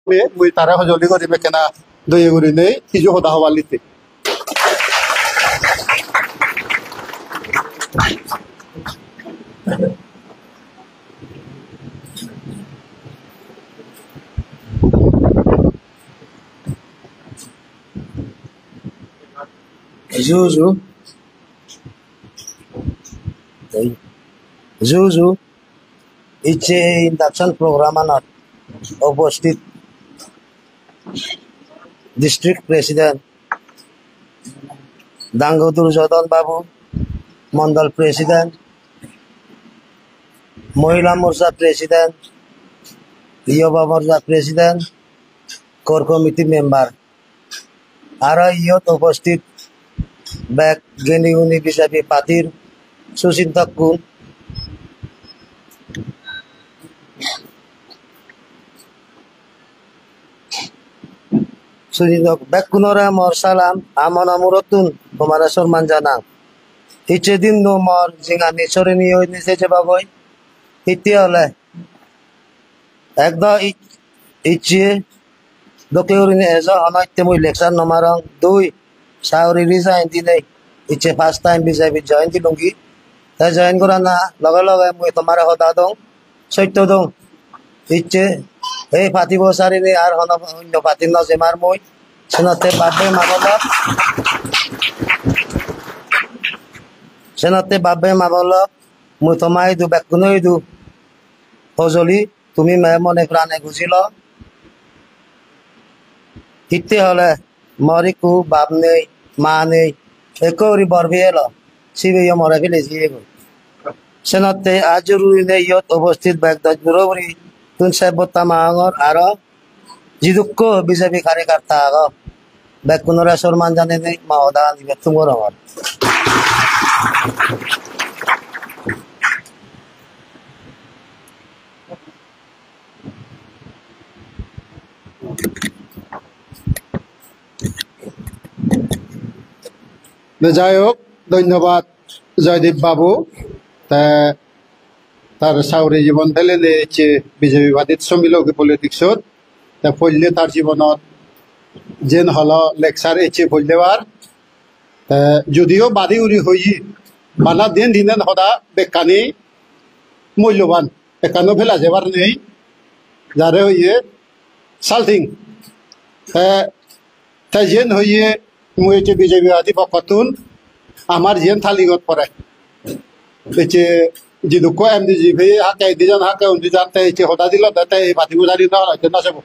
মুই তারা হজলি করিবে কেনা দই করি নেই কিছু হদা হবার লিতে Zuzu, Zuzu, ইচ্ছে ইন্ডাকশন প্রোগ্রামানত উপস্থিত ডিস্ট্রিক্ট প্রেসিডেন্ট দাঙ্গদুর যদন বাবু, মন্ডল প্রেসিডেন্ট, মহিলা মোর্চা প্রেসিডেন্ট, ইয়বা মোর্চা প্রেসিডেন্ট, কোর কমিটি মেম্বার আর ইয়ত উপস্থিত ব্যাক গেনিউনি বিজেপি পার্টির সুচিন্তক গুণ সুচিন্তক ব্যাকুনরা মর সালাম আমন আমরতুন তোমার সম্মান জানা ইচ্ছে দিন নো মর জিঙা নিচরে নিয়ে নিচে যে বাবই ইতি হলে একদম ইচ্ছে দকে উরিনে এজ অনাইতে মই ইলেকশন নমারং দুই সাউরি রিজাইন দিলে ইচ্ছে ফার্স্ট টাইম বিজেপি জয়েন দিলুঙ্গি তাই জয়েন করা না লগে লগে মই তোমার হতা দং সত্য দং ইচ্ছে এই পাতিব সারিনি আর অন্য পাতি ন যেমার মই সেনাতে বাপে মাবলক মই তোমাই দু বেকুনই দু হজলি তুমি মনে প্রাণে বুঝিল ইতে হলে মরিকু বাপ নেই মা নেই একরি বরবি এলো শিবে মরে ফেলে জিয়ে গো সেনাতে আজ জরুরি নেই ইয়ত উপস্থিত ব্যাগদজ বুড়ি তুন সাহেবতা মাঙর আর জিদুক্ষ বিজেপি কার্যকর্তা আগ ব্যাকুনরা সম্মান জানে নেই মহোদা দিবে তোমার আমার যাই হোক ধন্যবাদ জয়দীপ বাবু তার সাউরি জীবন ফেলে দিয়েছে বিজেপি বাদিত সমিলক পলিটিক্সত ফললে তার জীবনত যেন হল লেকচার এছে ফললেবার যদিও বাদি উড়ি হই মানা দিন দিন সদা বেকানি মূল্যবান একানো ফেলা যাবার নেই যারে হইয়ে সালথিং তাই যেন হইয়ে মুই এটি বিজেপি বাদী পক্ষতুন আমার যেন থালিগত পড়ে এছে যে দুঃখ এমডি জিভি হাকে দিজন হাকে উন্দি জানতে এছে হতা দিল তাতে এই বাতি বুঝারি না হইতে না যাব